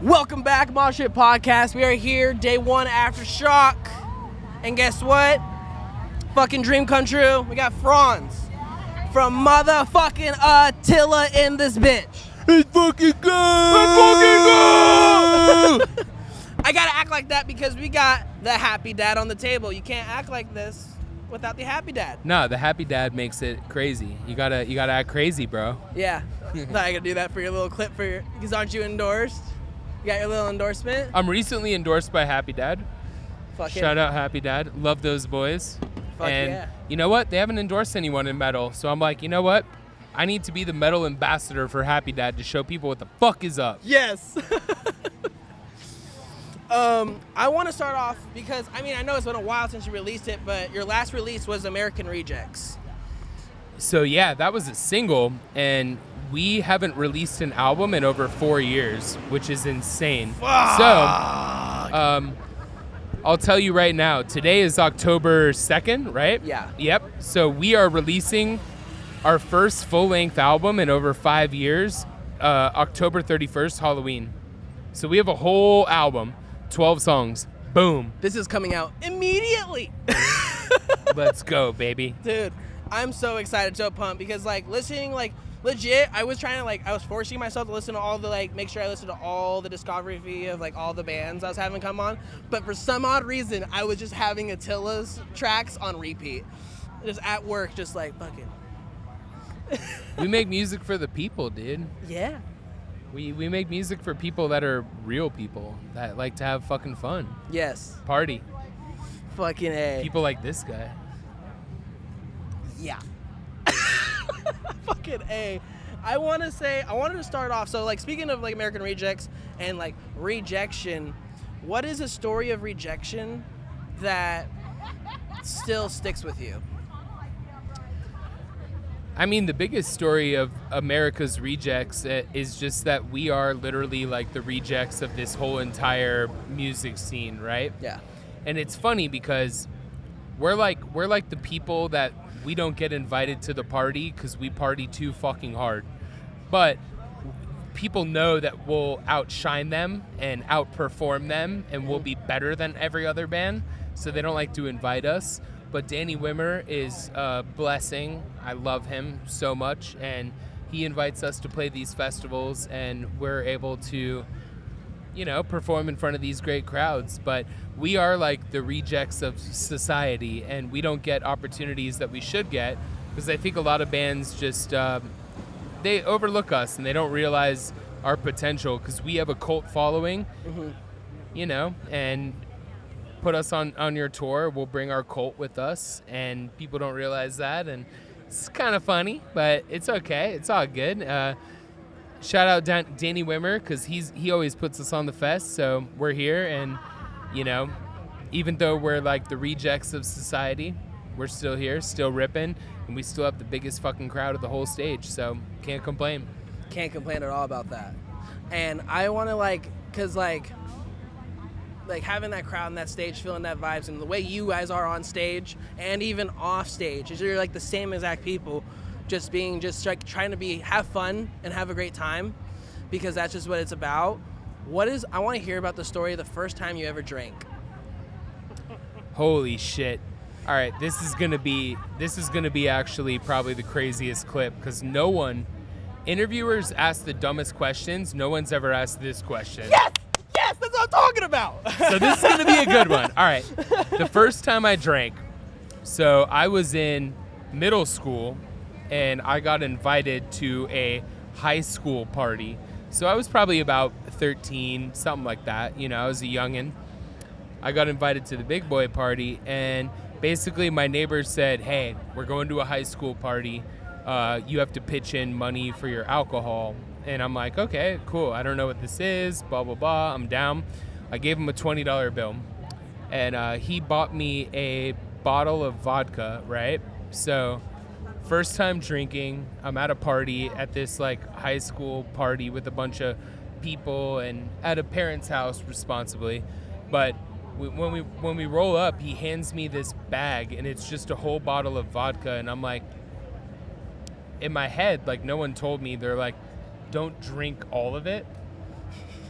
Welcome back, Mosh Pit Podcast. We are here, day one after shock. And guess what? Fucking dream come true. We got Franz from motherfucking Attila in this bitch. Let's fucking go! I gotta act like that because we got the happy dad on the table. You can't act like this without the happy dad. No, the happy dad makes it crazy. You gotta act crazy, bro. Yeah. Thought I could do that for your little clip because aren't you endorsed? You got your little endorsement? I'm recently endorsed by Happy Dad. Shout out Happy Dad. Love those boys. Fuck and yeah. You know what? They haven't endorsed anyone in metal. So I'm like, you know what? I need to be the metal ambassador for Happy Dad to show people what the fuck is up. Yes. I want to start off because, I know it's been a while since you released it, but your last release was American Rejects. So yeah, that was a single, and we haven't released an album in over 4 years, which is insane. Fuck. So, I'll tell you right now, today is October 2nd, right? Yeah. Yep. So we are releasing our first full-length album in over 5 years, October 31st, Halloween. So we have a whole album, 12 songs. Boom. This is coming out immediately. Let's go, baby. Dude, I'm so excited, so pumped because listening, legit, I was forcing myself to listen to all the, make sure I listen to all the discography of, all the bands I was having come on. But for some odd reason, I was just having Attila's tracks on repeat. Just at work, just fucking. We make music for the people, dude. Yeah. We make music for people that are real people that like to have fucking fun. Yes. Party. Fucking A. People like this guy. Yeah. Fucking A. I wanted to start off, so speaking of American Rejects and rejection, what is a story of rejection that still sticks with you? The biggest story of America's Rejects is just that we are literally the rejects of this whole entire music scene, right? Yeah. And it's funny because we're like the people that we don't get invited to the party because we party too fucking hard. But people know that we'll outshine them and outperform them and we'll be better than every other band, so they don't like to invite us. But Danny Wimmer is a blessing. I love him so much, and he invites us to play these festivals, and we're able to, perform in front of these great crowds. But we are the rejects of society, and we don't get opportunities that we should get because I think a lot of bands just, they overlook us and they don't realize our potential because we have a cult following, and put us on your tour, we'll bring our cult with us, and people don't realize that, and it's kind of funny, but it's okay. It's all good. Shout out Danny Wimmer because he always puts us on the fest, so we're here, and even though we're the rejects of society, we're still here, still ripping, and we still have the biggest fucking crowd of the whole stage, so can't complain. Can't complain at all about that. And I want to because having that crowd and that stage, feeling that vibes, and the way you guys are on stage and even off stage is you're the same exact people, just trying to have fun and have a great time, because that's just what it's about. I want to hear about the story of the first time you ever drank. Holy shit. All right, this is gonna be actually probably the craziest clip because interviewers ask the dumbest questions. No one's ever asked this question. Yes, that's what I'm talking about. So this is gonna be a good one. All right, the first time I drank, so I was in middle school and I got invited to a high school party. So I was probably about 13, something like that. I was a youngin'. I got invited to the big boy party, and basically my neighbors said, hey, we're going to a high school party. You have to pitch in money for your alcohol. And I'm like, okay, cool. I don't know what this is, blah, blah, blah. I'm down. I gave him a $20 bill. And he bought me a bottle of vodka, right? So first time drinking, I'm at a party at this high school party with a bunch of people and at a parent's house responsibly. But when we roll up, he hands me this bag and it's just a whole bottle of vodka. And I'm like, in my head, no one told me, they're like, don't drink all of it.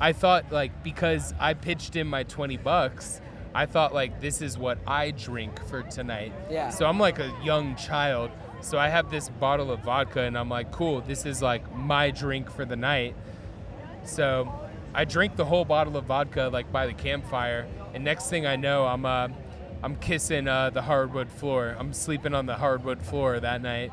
I thought, like, because I pitched in my $20, I thought, like, this is what I drink for tonight. Yeah. So I'm like a young child. So I have this bottle of vodka, and I'm like, cool, this is, like, my drink for the night. So I drink the whole bottle of vodka, like, by the campfire. And next thing I know, I'm kissing the hardwood floor. I'm sleeping on the hardwood floor that night.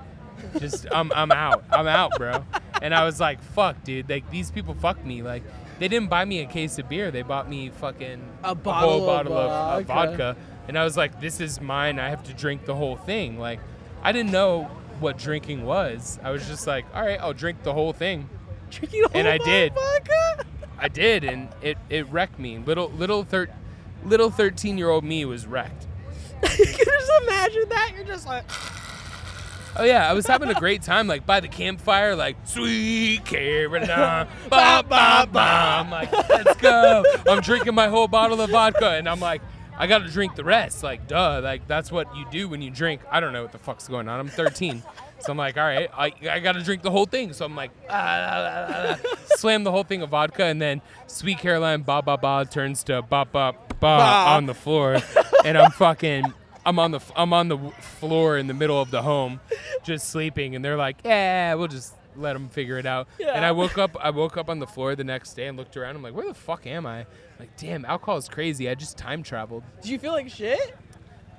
Just, I'm out. I'm out, bro. And I was like, fuck, dude. Like, these people fucked me. Like, they didn't buy me a case of beer. They bought me fucking A whole bottle of vodka. And I was like, this is mine. I have to drink the whole thing. Like, I didn't know what drinking was. I was just like, all right, I'll drink the whole thing. Drinking a whole And I did. vodka? I did, and it wrecked me. Little 13-year-old me was wrecked. You can just imagine that. You're just like... Oh yeah, I was having a great time, like by the campfire, like sweet Caroline, ba ba ba. I'm like, let's go. I'm drinking my whole bottle of vodka, and I'm like, I gotta drink the rest. Like, duh, like that's what you do when you drink. I don't know what the fuck's going on. I'm 13, so I'm like, all right, I gotta drink the whole thing. So I'm like, slam the whole thing of vodka, and then sweet Caroline, ba ba ba turns to ba ba ba on the floor, and I'm on the floor in the middle of the home, just sleeping, and they're like, "Yeah, we'll just let them figure it out." Yeah. And I woke up on the floor the next day and looked around. I'm like, "Where the fuck am I?" Like, damn, alcohol is crazy. I just time traveled. Did you feel like shit?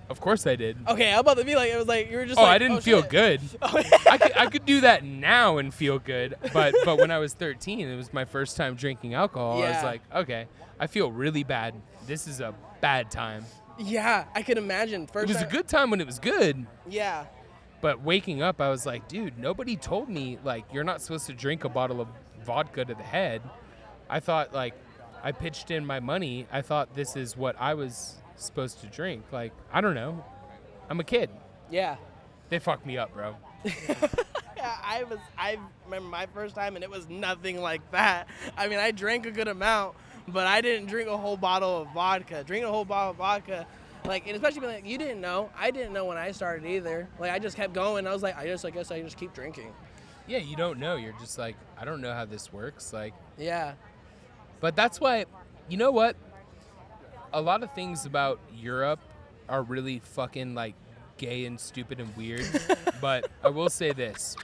Of course I did. Okay, I'm about to be like, it was like you were just. Oh, like, I didn't feel shit. good. Oh, yeah. I could do that now and feel good, but when I was 13, it was my first time drinking alcohol. I was Yeah. like, okay, I feel really bad. This is a bad time. Yeah, I can imagine. It First was a good time when it was good. Yeah. But waking up, I was like, dude, nobody told me, like, you're not supposed to drink a bottle of vodka to the head. I thought, like, I pitched in my money. I thought this is what I was supposed to drink. Like, I don't know. I'm a kid. Yeah. They fucked me up, bro. Yeah, I remember my first time, and it was nothing like that. I mean, I drank a good amount, but I didn't drink a whole bottle of vodka. Drinking a whole bottle of vodka, like, and especially like, you didn't know. I didn't know when I started either. Like, I just kept going. I was like, I guess I just keep drinking. Yeah, you don't know. You're just like, I don't know how this works. Like, Yeah. but that's why, you know what? A lot of things about Europe are really fucking, like, gay and stupid and weird. But I will say this.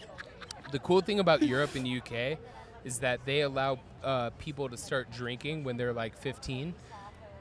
The cool thing about Europe and UK is that they allow people to start drinking when they're, like, 15,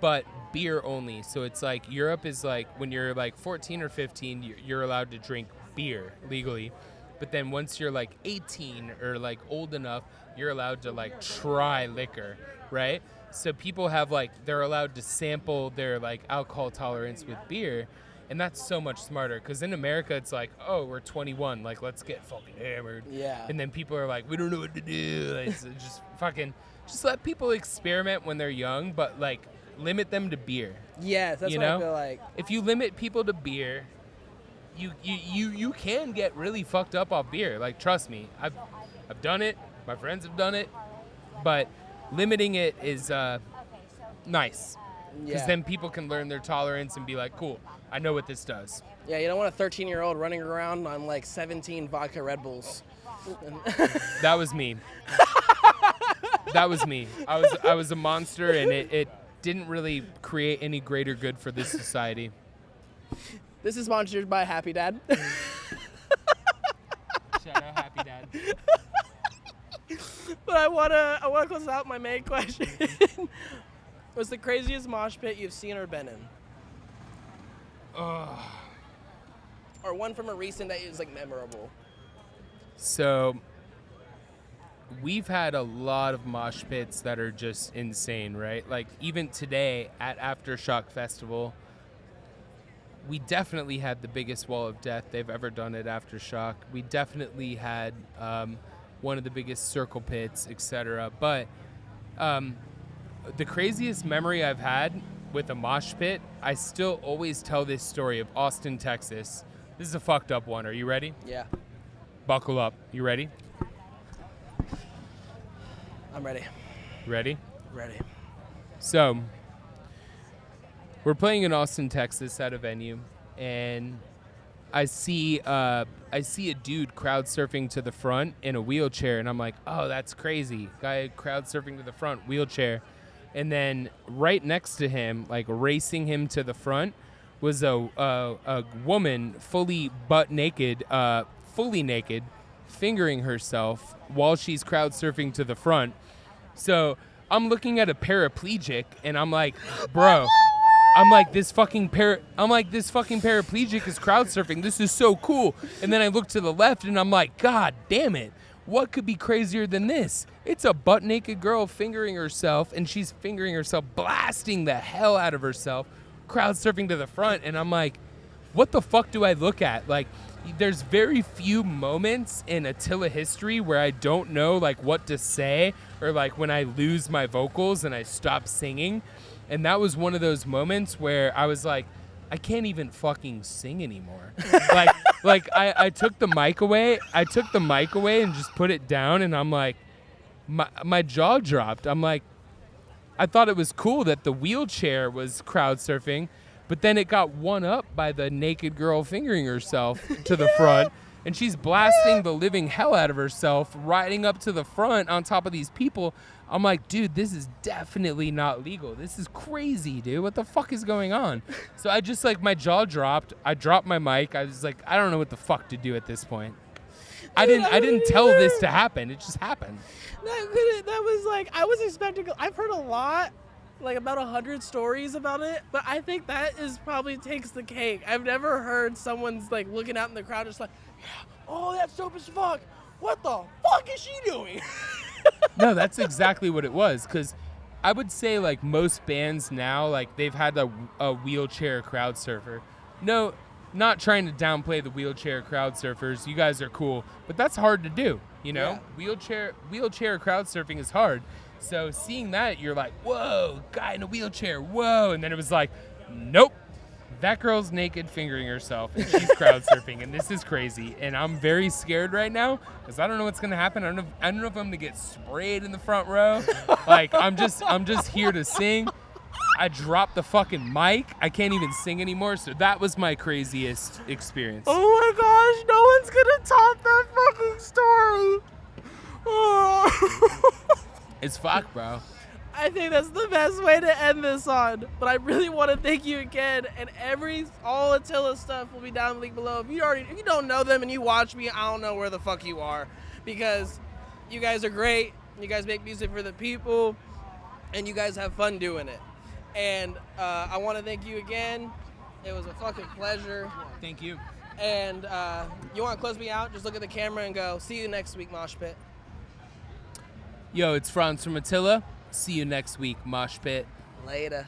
but beer only. So it's like Europe is like when you're, like, 14 or 15, you're allowed to drink beer legally. But then once you're, like, 18 or, like, old enough, you're allowed to, like, try liquor, right? So people have, like, they're allowed to sample their, like, alcohol tolerance with beer. And that's so much smarter. Because in America, it's like, oh, we're 21. Like, let's get fucking hammered. Yeah. And then people are like, we don't know what to do. Like, so just let people experiment when they're young, but, like, limit them to beer. Yes, that's You what know? I feel like. If you limit people to beer, you can get really fucked up off beer. Like, trust me. I've done it. My friends have done it. But limiting it is nice. Because Yeah. then people can learn their tolerance and be like, cool, I know what this does. Yeah, you don't want a 13-year-old running around on like 17 vodka Red Bulls. That was me. That was me. I was a monster, and it didn't really create any greater good for this society. This is sponsored by Happy Dad. Shout out Happy Dad. But I wanna close out my main question. What's the craziest mosh pit you've seen or been in? Or one from a recent that is like memorable. So we've had a lot of mosh pits that are just insane, right? Like even today at Aftershock Festival, we definitely had the biggest wall of death they've ever done at Aftershock. We definitely had one of the biggest circle pits, etc. But the craziest memory I've had with a mosh pit, I still always tell this story of Austin, Texas. This is a fucked up one. Are you ready? Yeah, Buckle up. You ready? I'm ready. Ready? Ready. So, we're playing in Austin, Texas at a venue, and I see a dude crowd surfing to the front in a wheelchair, and I'm like, oh, that's crazy. Guy crowd surfing to the front, wheelchair. And then right next to him, like racing him to the front, was a woman fully naked, fingering herself while she's crowd surfing to the front. So I'm looking at a paraplegic, and I'm like, bro, this fucking paraplegic is crowd surfing. This is so cool. And then I look to the left, and I'm like, God damn it. What could be crazier than this? It's a butt naked girl fingering herself, and she's fingering herself, blasting the hell out of herself, crowd surfing to the front. And I'm like, what the fuck do I look at? Like, there's very few moments in Attila history where I don't know like what to say, or like when I lose my vocals and I stop singing. And that was one of those moments where I was like, I can't even fucking sing anymore. I took the mic away. And just put it down, and I'm like, my jaw dropped. I'm like, I thought it was cool that the wheelchair was crowd surfing, but then it got one up by the naked girl fingering herself to the front, and she's blasting the living hell out of herself, riding up to the front on top of these people. I'm like, dude, this is definitely not legal. This is crazy, dude. What the fuck is going on? So I just, like, my jaw dropped. I dropped my mic. I was like, I don't know what the fuck to do at this point. I didn't tell this to happen. It just happened. That was like, I was expecting, I've heard a lot, like about 100 stories about it, but I think that is probably takes the cake. I've never heard someone's like looking out in the crowd just like, oh, that's dope as fuck. What the fuck is she doing? No, that's exactly what it was, because I would say like most bands now, like they've had a wheelchair crowd surfer. No, not trying to downplay the wheelchair crowd surfers. You guys are cool, but that's hard to do, you know? Yeah. Wheelchair crowd surfing is hard. So seeing that, you're like, whoa, guy in a wheelchair, whoa. And then it was like, nope, that girl's naked fingering herself, and she's crowd surfing, and this is crazy. And I'm very scared right now because I don't know what's gonna happen. I don't know if I'm gonna get sprayed in the front row. Like I'm just here to sing. I dropped the fucking mic. I can't even sing anymore. So that was my craziest experience. Oh my gosh, no one's gonna top that fucking story. Oh. It's fuck, bro. I think that's the best way to end this on. But I really want to thank you again. And all Attila stuff will be down in the link below. If you don't know them and you watch me, I don't know where the fuck you are, because you guys are great. You guys make music for the people, and you guys have fun doing it. And I want to thank you again. It was a fucking pleasure. Thank you. And you want to close me out? Just look at the camera and go, see you next week, Mosh Pit. Yo, it's Franz from Attila. See you next week, Mosh Pit. Later.